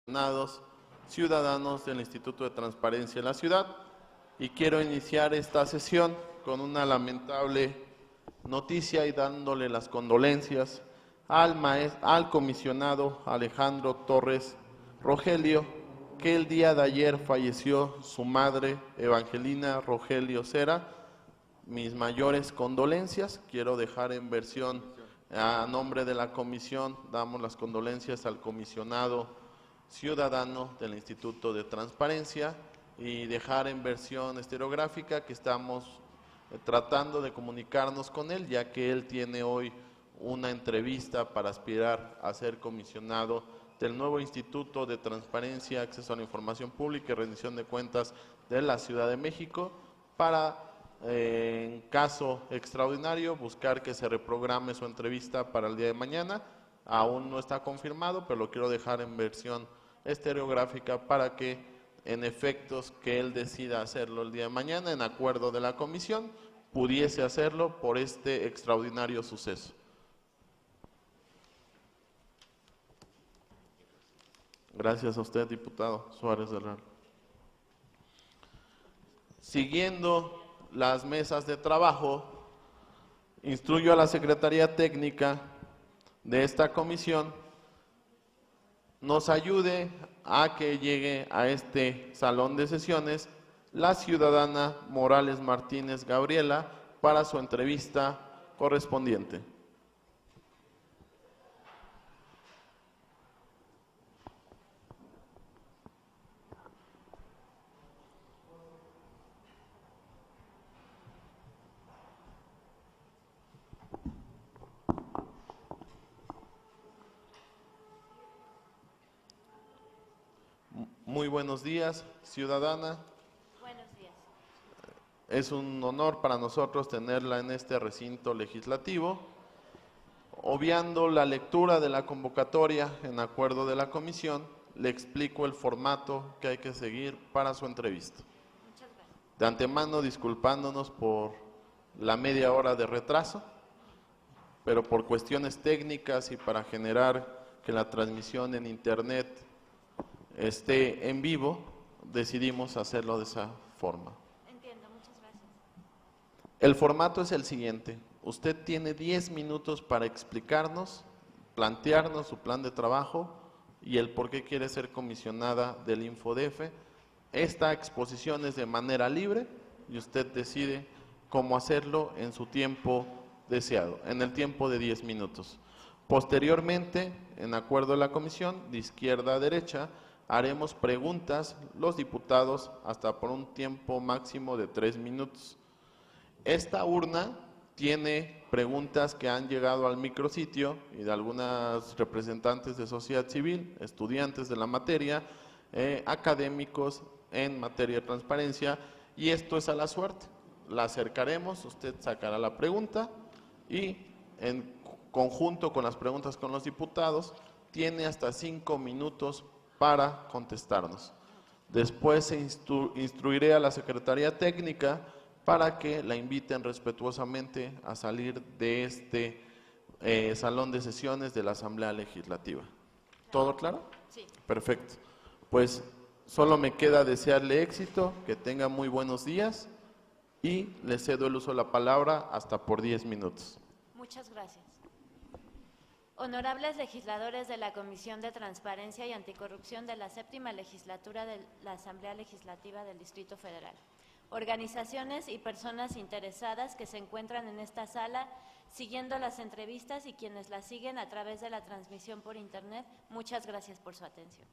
comisionados ciudadanos del Instituto de Transparencia de la Ciudad, y quiero iniciar esta sesión con una lamentable noticia y dándole las condolencias al comisionado Alejandro Torres Rogelio, que el día de ayer falleció su madre, Evangelina Rogelio Cera. Mis mayores condolencias. Quiero dejar en versión, a nombre de la comisión, damos las condolencias al comisionado ciudadano del Instituto de Transparencia, y dejar en versión estereográfica que estamos tratando de comunicarnos con él, ya que él tiene hoy una entrevista para aspirar a ser comisionado del nuevo Instituto de Transparencia, Acceso a la Información Pública y Rendición de Cuentas de la Ciudad de México, para, en caso extraordinario, buscar que se reprograme su entrevista para el día de mañana. Aún no está confirmado, pero lo quiero dejar en versión estereográfica para que, en efectos que él decida hacerlo el día de mañana, en acuerdo de la comisión, pudiese hacerlo por este extraordinario suceso. Gracias a usted, diputado Suárez del Real. Siguiendo las mesas de trabajo, instruyo a la Secretaría Técnica de esta comisión nos ayude a que llegue a este salón de sesiones la ciudadana Morales Martínez Gabriela para su entrevista correspondiente. Muy buenos días, ciudadana. Buenos días. Es un honor para nosotros tenerla en este recinto legislativo. Obviando la lectura de la convocatoria en acuerdo de la comisión, le explico el formato que hay que seguir para su entrevista. Muchas gracias. De antemano, disculpándonos por la media hora de retraso, pero por cuestiones técnicas y para generar que la transmisión en internet esté en vivo, decidimos hacerlo de esa forma. Entiendo, muchas gracias. El formato es el siguiente: usted tiene 10 minutos para explicarnos, plantearnos su plan de trabajo y el por qué quiere ser comisionada del InfoDF. Esta exposición es de manera libre y usted decide cómo hacerlo en su tiempo deseado, en el tiempo de 10 minutos. Posteriormente, en acuerdo a la comisión, de izquierda a derecha, haremos preguntas los diputados hasta por un tiempo máximo de 3 minutos. Esta urna tiene preguntas que han llegado al micrositio y de algunas representantes de sociedad civil, estudiantes de la materia, académicos en materia de transparencia, y esto es a la suerte. La acercaremos, usted sacará la pregunta y en conjunto con las preguntas con los diputados tiene hasta 5 minutos para contestarnos. Después se instruiré a la Secretaría Técnica para que la inviten respetuosamente a salir de este salón de sesiones de la Asamblea Legislativa. ¿Todo claro? Sí. Perfecto. Pues solo me queda desearle éxito, que tenga muy buenos días y le cedo el uso de la palabra hasta por 10 minutos. Muchas gracias. Honorables legisladores de la Comisión de Transparencia y Anticorrupción de la 7ª Legislatura de la Asamblea Legislativa del Distrito Federal, organizaciones y personas interesadas que se encuentran en esta sala siguiendo las entrevistas y quienes las siguen a través de la transmisión por internet, muchas gracias por su atención.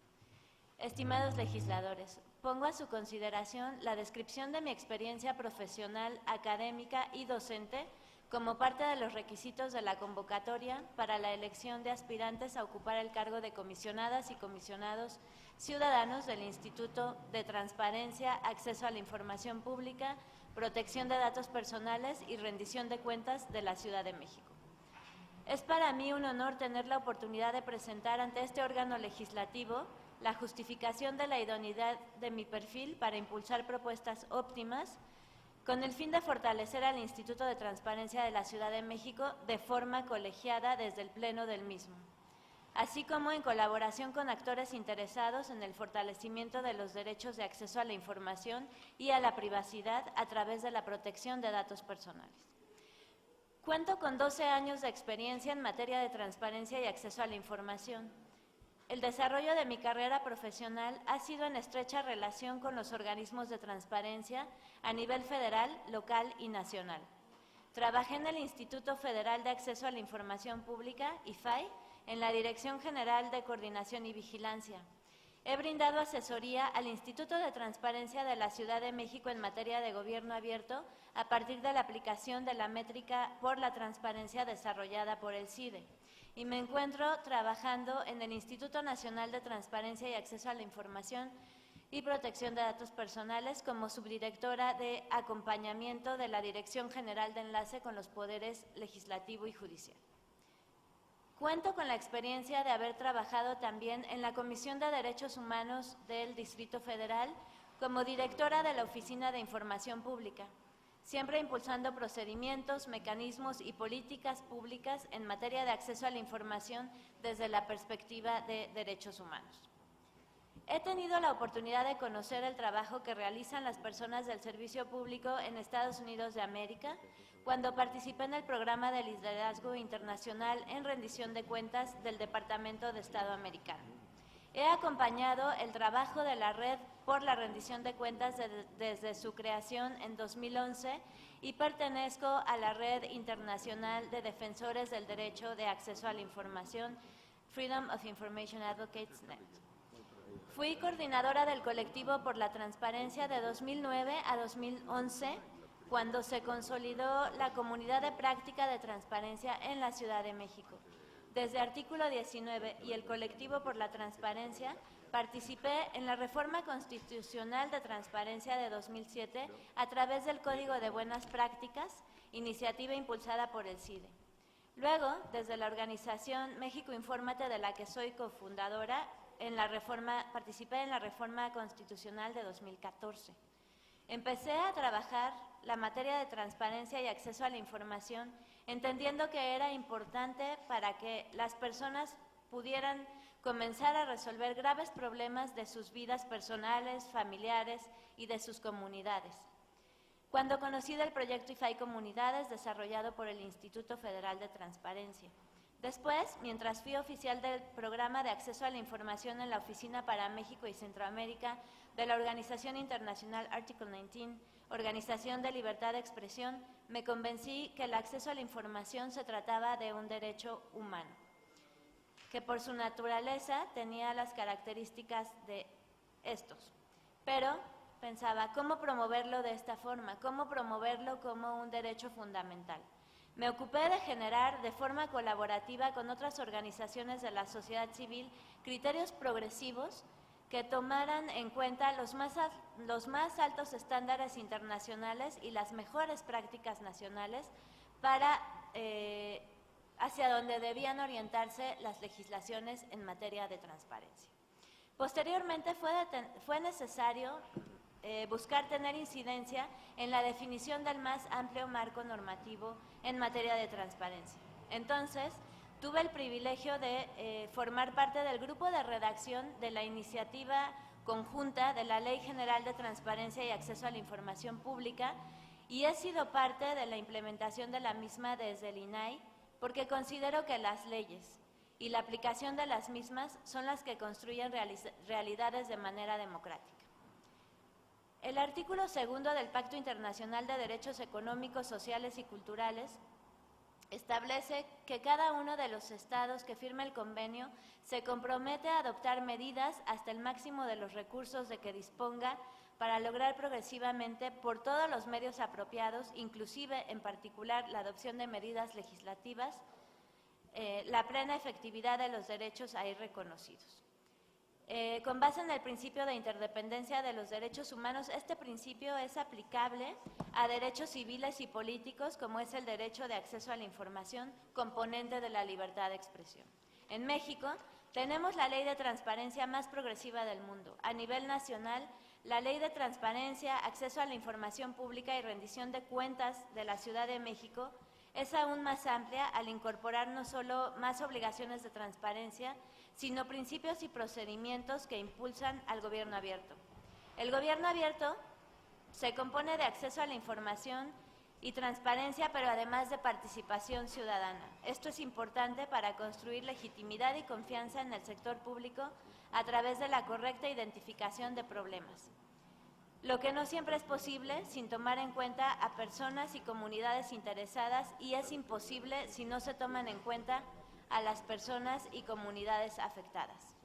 Estimados legisladores, pongo a su consideración la descripción de mi experiencia profesional, académica y docente como parte de los requisitos de la convocatoria para la elección de aspirantes a ocupar el cargo de comisionadas y comisionados ciudadanos del Instituto de Transparencia, Acceso a la Información Pública, Protección de Datos Personales y Rendición de Cuentas de la Ciudad de México. Es para mí un honor tener la oportunidad de presentar ante este órgano legislativo la justificación de la idoneidad de mi perfil para impulsar propuestas óptimas con el fin de fortalecer al Instituto de Transparencia de la Ciudad de México de forma colegiada desde el Pleno del mismo. así como en colaboración con actores interesados en el fortalecimiento de los derechos de acceso a la información y a la privacidad a través de la protección de datos personales. Cuento con 12 años de experiencia en materia de transparencia y acceso a la información. El desarrollo de mi carrera profesional ha sido en estrecha relación con los organismos de transparencia a nivel federal, local y nacional. Trabajé en el Instituto Federal de Acceso a la Información Pública, IFAI, en la Dirección General de Coordinación y Vigilancia. He brindado asesoría al Instituto de Transparencia de la Ciudad de México en materia de gobierno abierto a partir de la aplicación de la métrica por la transparencia desarrollada por el CIDE. Y me encuentro trabajando en el Instituto Nacional de Transparencia y Acceso a la Información y Protección de Datos Personales como subdirectora de acompañamiento de la Dirección General de Enlace con los Poderes Legislativo y Judicial. Cuento con la experiencia de haber trabajado también en la Comisión de Derechos Humanos del Distrito Federal como directora de la Oficina de Información Pública, siempre impulsando procedimientos, mecanismos y políticas públicas en materia de acceso a la información desde la perspectiva de derechos humanos. He tenido la oportunidad de conocer el trabajo que realizan las personas del servicio público en Estados Unidos de América cuando participé en el programa de liderazgo internacional en rendición de cuentas del Departamento de Estado americano. He acompañado el trabajo de la Red por la Rendición de Cuentas desde su creación en 2011 y pertenezco a la Red Internacional de Defensores del Derecho de Acceso a la Información, Freedom of Information Advocates Net. Fui coordinadora del colectivo por la transparencia de 2009 a 2011, cuando se consolidó la comunidad de práctica de transparencia en la Ciudad de México. Desde Artículo 19 y el colectivo por la transparencia, participé en la reforma constitucional de transparencia de 2007 a través del Código de Buenas Prácticas, iniciativa impulsada por el CIDE. Luego, desde la organización México Infórmate, de la que soy cofundadora, participé en la reforma constitucional de 2014. Empecé a trabajar la materia de transparencia y acceso a la información, entendiendo que era importante para que las personas pudieran comenzar a resolver graves problemas de sus vidas personales, familiares y de sus comunidades. Cuando conocí del proyecto IFAI Comunidades, desarrollado por el Instituto Federal de Transparencia. Después, mientras fui oficial del Programa de Acceso a la Información en la Oficina para México y Centroamérica de la Organización Internacional Article 19, Organización de Libertad de Expresión, me convencí que el acceso a la información se trataba de un derecho humano, que por su naturaleza tenía las características de estos. Pero pensaba, ¿cómo promoverlo de esta forma? ¿Cómo promoverlo como un derecho fundamental? Me ocupé de generar de forma colaborativa con otras organizaciones de la sociedad civil criterios progresivos que tomaran en cuenta los más altos estándares internacionales y las mejores prácticas nacionales para hacia donde debían orientarse las legislaciones en materia de transparencia. Posteriormente fue necesario buscar tener incidencia en la definición del más amplio marco normativo en materia de transparencia. Entonces, tuve el privilegio de formar parte del grupo de redacción de la iniciativa conjunta de la Ley General de Transparencia y Acceso a la Información Pública y he sido parte de la implementación de la misma desde el INAI porque considero que las leyes y la aplicación de las mismas son las que construyen realidades de manera democrática. El artículo 2 del Pacto Internacional de Derechos Económicos, Sociales y Culturales establece que cada uno de los estados que firma el convenio se compromete a adoptar medidas hasta el máximo de los recursos de que disponga para lograr progresivamente por todos los medios apropiados, inclusive en particular la adopción de medidas legislativas, la plena efectividad de los derechos ahí reconocidos. Con base en el principio de interdependencia de los derechos humanos, este principio es aplicable a derechos civiles y políticos, como es el derecho de acceso a la información, componente de la libertad de expresión. En México, tenemos la ley de transparencia más progresiva del mundo. A nivel nacional, la Ley de Transparencia, Acceso a la Información Pública y Rendición de Cuentas de la Ciudad de México es aún más amplia al incorporar no solo más obligaciones de transparencia, sino principios y procedimientos que impulsan al gobierno abierto. El gobierno abierto se compone de acceso a la información y transparencia, pero además de participación ciudadana. Esto es importante para construir legitimidad y confianza en el sector público a través de la correcta identificación de problemas. Lo que no siempre es posible sin tomar en cuenta a personas y comunidades interesadas, y es imposible si no se toman en cuenta a las personas y comunidades afectadas.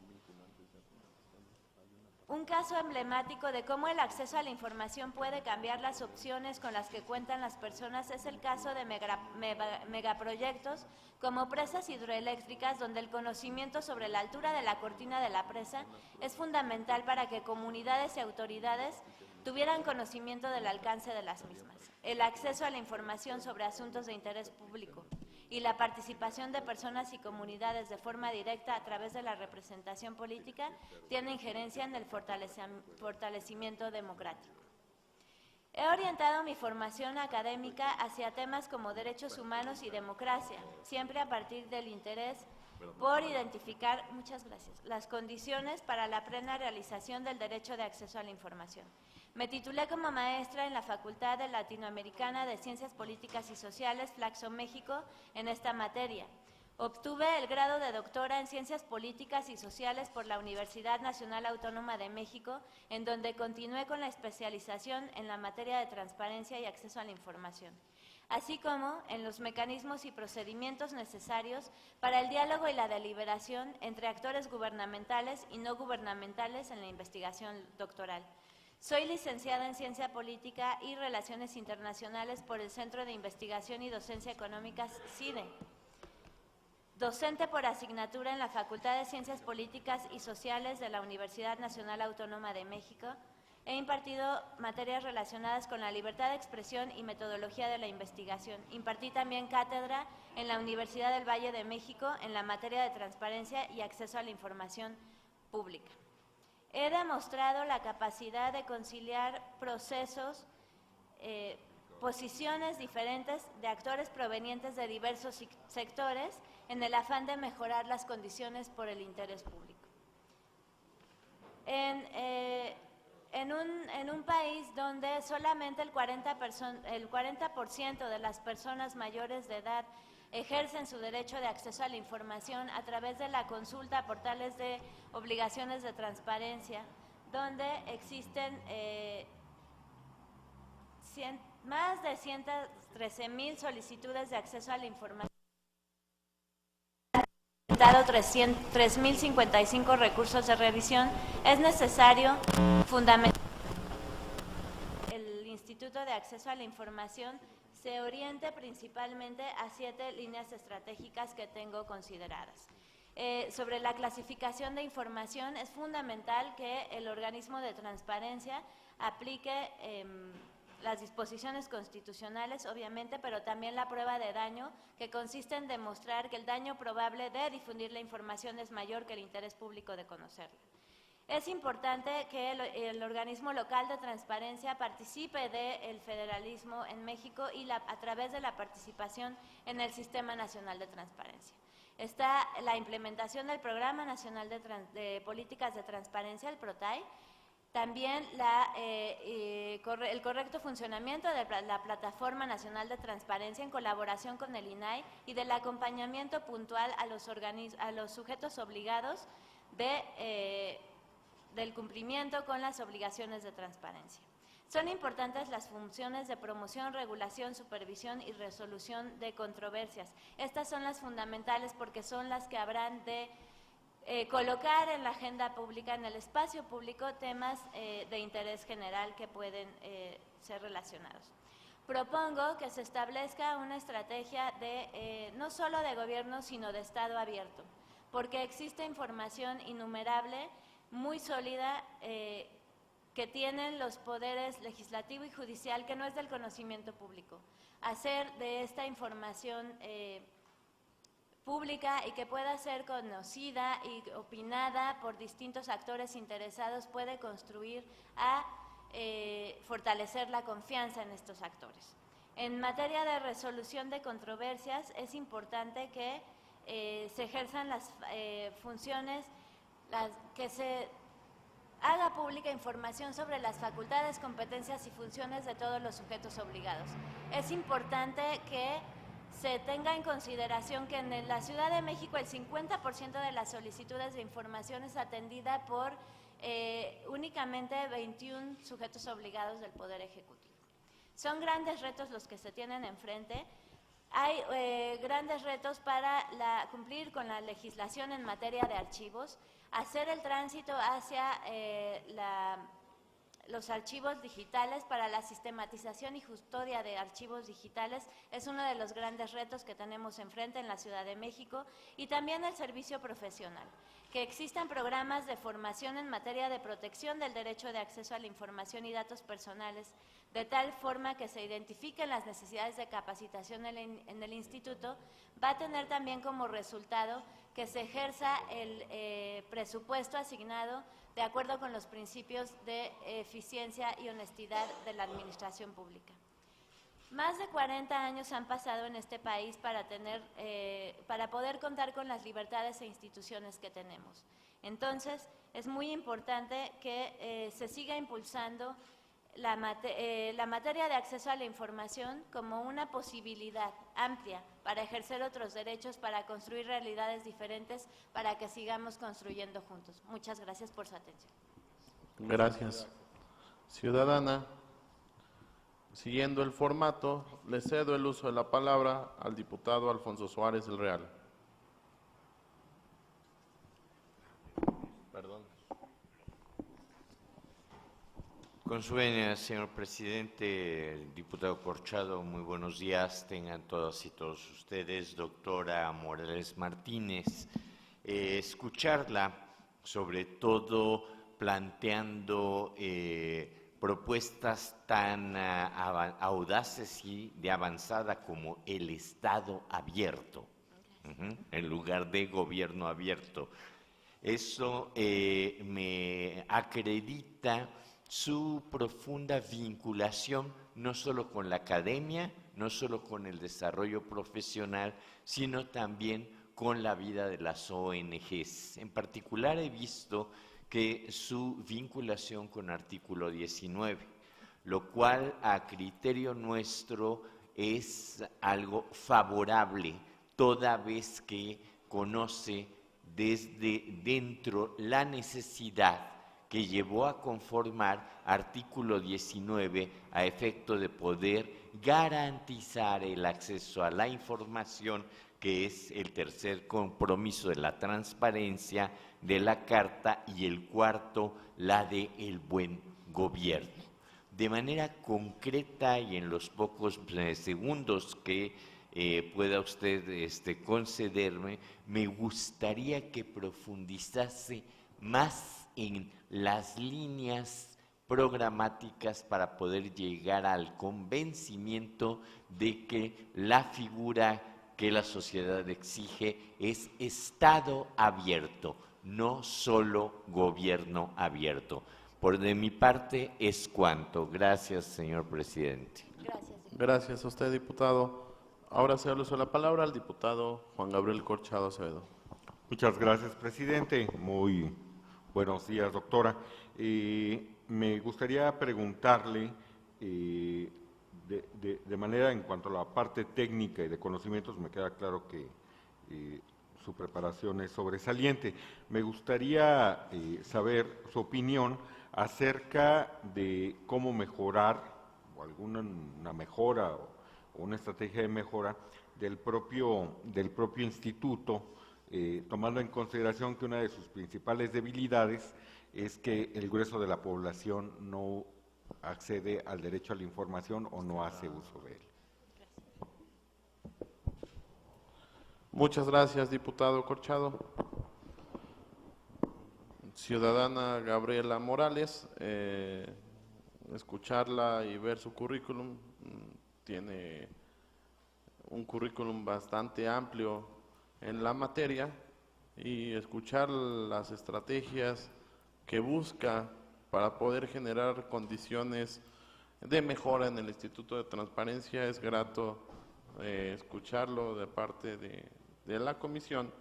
Un caso emblemático de cómo el acceso a la información puede cambiar las opciones con las que cuentan las personas es el caso de megaproyectos como presas hidroeléctricas, donde el conocimiento sobre la altura de la cortina de la presa es fundamental para que comunidades y autoridades tuvieran conocimiento del alcance de las mismas. El acceso a la información sobre asuntos de interés público y la participación de personas y comunidades de forma directa a través de la representación política tiene injerencia en el fortalecimiento democrático. He orientado mi formación académica hacia temas como derechos humanos y democracia, siempre a partir del interés por identificar, muchas gracias, las condiciones para la plena realización del derecho de acceso a la información. Me titulé como maestra en la Facultad Latinoamericana de Ciencias Políticas y Sociales, Flaxo, México, en esta materia. Obtuve el grado de doctora en Ciencias Políticas y Sociales por la Universidad Nacional Autónoma de México, en donde continué con la especialización en la materia de transparencia y acceso a la información, así como en los mecanismos y procedimientos necesarios para el diálogo y la deliberación entre actores gubernamentales y no gubernamentales en la investigación doctoral. Soy licenciada en Ciencia Política y Relaciones Internacionales por el Centro de Investigación y Docencia Económicas CIDE. Docente por asignatura en la Facultad de Ciencias Políticas y Sociales de la Universidad Nacional Autónoma de México. He impartido materias relacionadas con la libertad de expresión y metodología de la investigación. Impartí también cátedra en la Universidad del Valle de México en la materia de transparencia y acceso a la información pública. He demostrado la capacidad de conciliar procesos, posiciones diferentes de actores provenientes de diversos sectores en el afán de mejorar las condiciones por el interés público. En un país donde solamente el 40% de las personas mayores de edad ejercen su derecho de acceso a la información a través de la consulta a portales de obligaciones de transparencia, donde existen más de 113,000 solicitudes de acceso a la información, 3,055 recursos de revisión, es necesario fundamentar el Instituto de Acceso a la Información se oriente principalmente a 7 líneas estratégicas que tengo consideradas. Sobre la clasificación de información, es fundamental que el organismo de transparencia aplique las disposiciones constitucionales, obviamente, pero también la prueba de daño, que consiste en demostrar que el daño probable de difundir la información es mayor que el interés público de conocerla. Es importante que el organismo local de transparencia participe del federalismo en México y a través de la participación en el Sistema Nacional de Transparencia. Está la implementación del Programa Nacional de Políticas de Transparencia, el PROTAI, también el correcto funcionamiento de la Plataforma Nacional de Transparencia en colaboración con el INAI y del acompañamiento puntual a los sujetos obligados del cumplimiento con las obligaciones de transparencia. Son importantes las funciones de promoción, regulación, supervisión y resolución de controversias. Estas son las fundamentales porque son las que habrán de colocar en la agenda pública, en el espacio público, temas de interés general que pueden ser relacionados. Propongo que se establezca una estrategia no solo de gobierno, sino de Estado abierto, porque existe información innumerable, muy sólida, que tienen los poderes legislativo y judicial, que no es del conocimiento público. Hacer de esta información pública y que pueda ser conocida y opinada por distintos actores interesados puede contribuir a fortalecer la confianza en estos actores. En materia de resolución de controversias, es importante que se ejerzan las funciones, que se haga pública información sobre las facultades, competencias y funciones de todos los sujetos obligados. Es importante que se tenga en consideración que en la Ciudad de México el 50% de las solicitudes de información es atendida por únicamente 21 sujetos obligados del Poder Ejecutivo. Son grandes retos los que se tienen enfrente. Hay grandes retos para cumplir con la legislación en materia de archivos, hacer el tránsito hacia los archivos digitales. Para la sistematización y custodia de archivos digitales es uno de los grandes retos que tenemos enfrente en la Ciudad de México, y también el servicio profesional, que existan programas de formación en materia de protección del derecho de acceso a la información y datos personales, de tal forma que se identifiquen las necesidades de capacitación en el instituto. Va a tener también como resultado que se ejerza el presupuesto asignado de acuerdo con los principios de eficiencia y honestidad de la administración pública. Más de 40 años han pasado en este país para poder contar con las libertades e instituciones que tenemos. Entonces, es muy importante que se siga impulsando la materia de acceso a la información como una posibilidad amplia para ejercer otros derechos, para construir realidades diferentes, para que sigamos construyendo juntos. Muchas gracias por su atención. Gracias. Ciudadana, siguiendo el formato, le cedo el uso de la palabra al diputado Alfonso Suárez del Real. Perdón. Con su venia, señor presidente, el diputado Corchado, muy buenos días, tengan todas y todos ustedes. Doctora Morales Martínez, escucharla, sobre todo planteando propuestas tan audaces y de avanzada como el Estado abierto, en lugar de gobierno abierto. Eso me acredita su profunda vinculación no solo con la academia, no solo con el desarrollo profesional, sino también con la vida de las ONGs. En particular he visto que su vinculación con Artículo 19, lo cual a criterio nuestro es algo favorable, toda vez que conoce desde dentro la necesidad que llevó a conformar Artículo 19 a efecto de poder garantizar el acceso a la información, que es el tercer compromiso de la transparencia de la Carta, y el cuarto, la de el buen gobierno. De manera concreta, y en los pocos segundos que pueda usted concederme, me gustaría que profundizase más en las líneas programáticas para poder llegar al convencimiento de que la figura que la sociedad exige es Estado abierto, no solo gobierno abierto. Por de mi parte es cuanto. Gracias, señor presidente. Gracias. Gracias a usted, diputado. Ahora se da el uso de la palabra al diputado Juan Gabriel Corchado Acevedo. Muchas gracias, presidente. Muy buenos días, doctora. Me gustaría preguntarle, de manera en cuanto a la parte técnica y de conocimientos, me queda claro que su preparación es sobresaliente. Me gustaría saber su opinión acerca de cómo mejorar, o una mejora o una estrategia de mejora del propio instituto, tomando en consideración que una de sus principales debilidades es que el grueso de la población no accede al derecho a la información o no hace uso de él. Muchas gracias, diputado Corchado. Ciudadana Gabriela Morales, escucharla y ver su currículum, tiene un currículum bastante amplio en la materia, y escuchar las estrategias que busca para poder generar condiciones de mejora en el Instituto de Transparencia. Es grato escucharlo de parte de la comisión.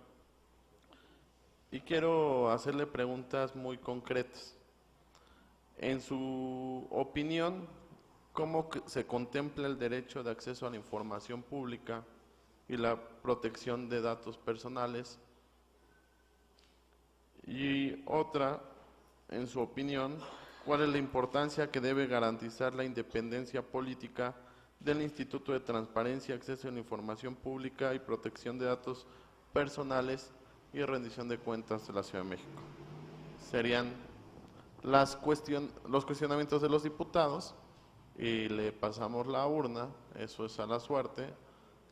Y quiero hacerle preguntas muy concretas. En su opinión, ¿cómo se contempla el derecho de acceso a la información pública y la protección de datos personales? Y otra, en su opinión, ¿cuál es la importancia que debe garantizar la independencia política del Instituto de Transparencia, Acceso a la Información Pública y Protección de Datos Personales y Rendición de Cuentas de la Ciudad de México? Serían los cuestionamientos de los diputados y le pasamos la urna, eso es a la suerte.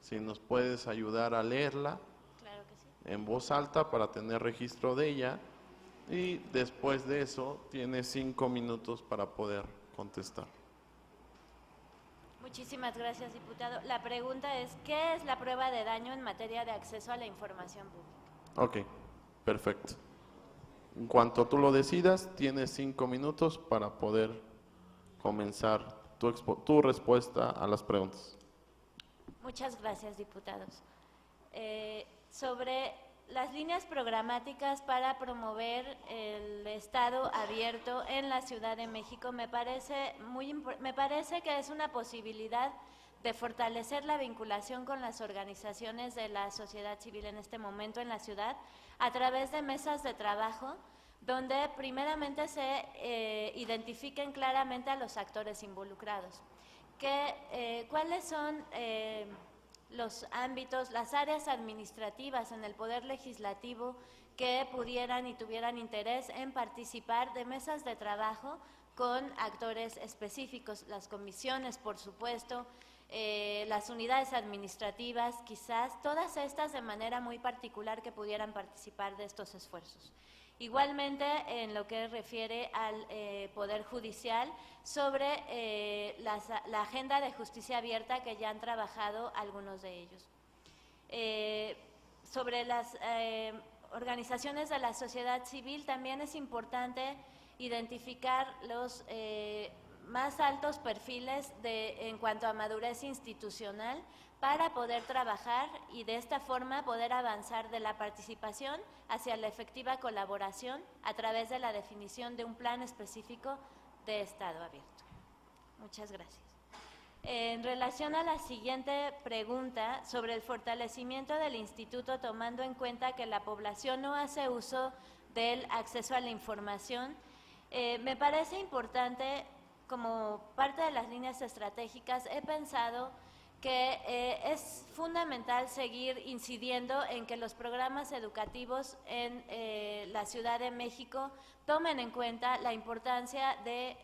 Si nos puedes ayudar a leerla Claro que sí. en voz alta para tener registro de ella, y después de eso tiene 5 minutos para poder contestar. Muchísimas gracias, diputado. La pregunta es, ¿qué es la prueba de daño en materia de acceso a la información pública? Ok, perfecto. En cuanto tú lo decidas, tienes 5 minutos para poder comenzar tu respuesta a las preguntas. Muchas gracias, diputados. Sobre las líneas programáticas para promover el Estado abierto en la Ciudad de México, me parece que es una posibilidad de fortalecer la vinculación con las organizaciones de la sociedad civil en este momento en la ciudad a través de mesas de trabajo donde primeramente se identifiquen claramente a los actores involucrados. ¿Cuáles son los ámbitos, las áreas administrativas en el Poder Legislativo que pudieran y tuvieran interés en participar de mesas de trabajo con actores específicos? Las comisiones, por supuesto, las unidades administrativas, quizás, todas estas de manera muy particular que pudieran participar de estos esfuerzos. Igualmente, en lo que refiere al Poder Judicial, sobre la agenda de justicia abierta que ya han trabajado algunos de ellos. Sobre las organizaciones de la sociedad civil, también es importante identificar los más altos perfiles en cuanto a madurez institucional para poder trabajar y de esta forma poder avanzar de la participación hacia la efectiva colaboración a través de la definición de un plan específico de Estado abierto. Muchas gracias. En relación a la siguiente pregunta sobre el fortalecimiento del instituto, tomando en cuenta que la población no hace uso del acceso a la información, me parece importante, como parte de las líneas estratégicas, he pensado que es fundamental seguir incidiendo en que los programas educativos en la Ciudad de México tomen en cuenta la importancia de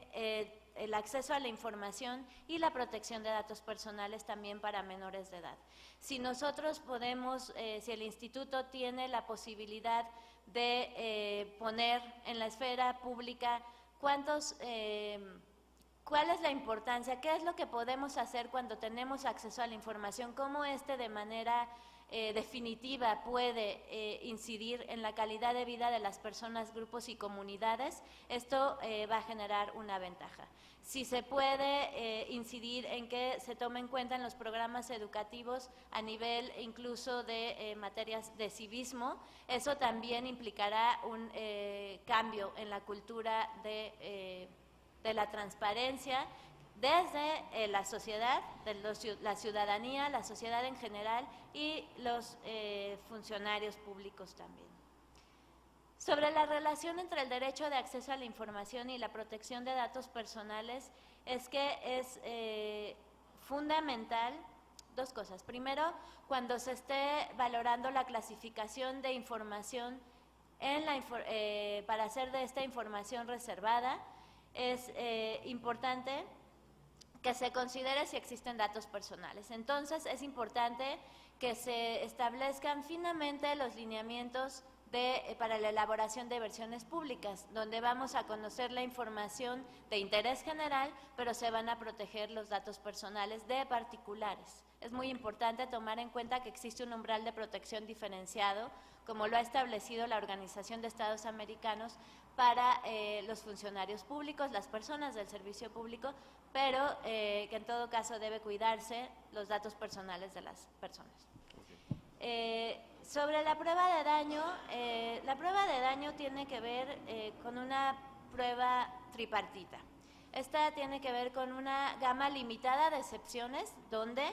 el acceso a la información y la protección de datos personales también para menores de edad. Si nosotros podemos, si el instituto tiene la posibilidad de poner en la esfera pública ¿cuál es la importancia? ¿Qué es lo que podemos hacer cuando tenemos acceso a la información? ¿Cómo de manera definitiva puede incidir en la calidad de vida de las personas, grupos y comunidades? Esto va a generar una ventaja. Si se puede incidir en que se tome en cuenta en los programas educativos a nivel incluso de materias de civismo, eso también implicará un cambio en la cultura de la transparencia desde la sociedad, la ciudadanía, la sociedad en general y los funcionarios públicos también. Sobre la relación entre el derecho de acceso a la información y la protección de datos personales, es que es fundamental dos cosas. Primero, cuando se esté valorando la clasificación de información para hacer de esta información reservada, es importante que se considere si existen datos personales. Entonces, es importante que se establezcan finamente los lineamientos para la elaboración de versiones públicas, donde vamos a conocer la información de interés general, pero se van a proteger los datos personales de particulares. Es muy importante tomar en cuenta que existe un umbral de protección diferenciado, como lo ha establecido la Organización de Estados Americanos para los funcionarios públicos, las personas del servicio público, pero que en todo caso debe cuidarse los datos personales de las personas. Sobre la prueba de daño tiene que ver con una prueba tripartita. Esta tiene que ver con una gama limitada de excepciones donde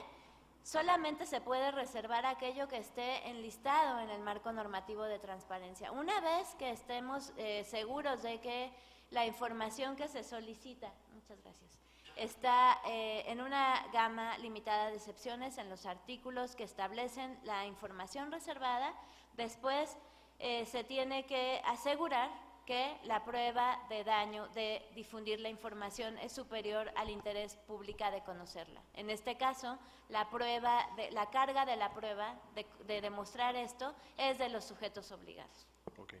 solamente se puede reservar aquello que esté enlistado en el marco normativo de transparencia. Una vez que estemos seguros de que la información que se solicita, muchas gracias, está en una gama limitada de excepciones en los artículos que establecen la información reservada, después se tiene que asegurar que la prueba de daño de difundir la información es superior al interés público de conocerla. En este caso, la carga de la prueba de demostrar esto es de los sujetos obligados. Okay.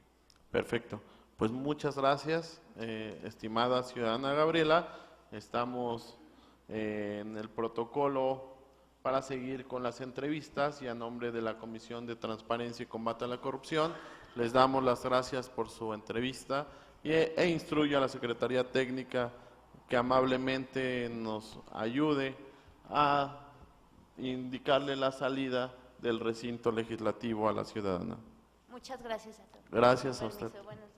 Perfecto. Pues muchas gracias, estimada ciudadana Gabriela. Estamos en el protocolo para seguir con las entrevistas y a nombre de la Comisión de Transparencia y Combate a la Corrupción les damos las gracias por su entrevista e instruyo a la Secretaría Técnica que amablemente nos ayude a indicarle la salida del recinto legislativo a la ciudadana. Muchas gracias a todos. Gracias a Con permiso, usted. buenas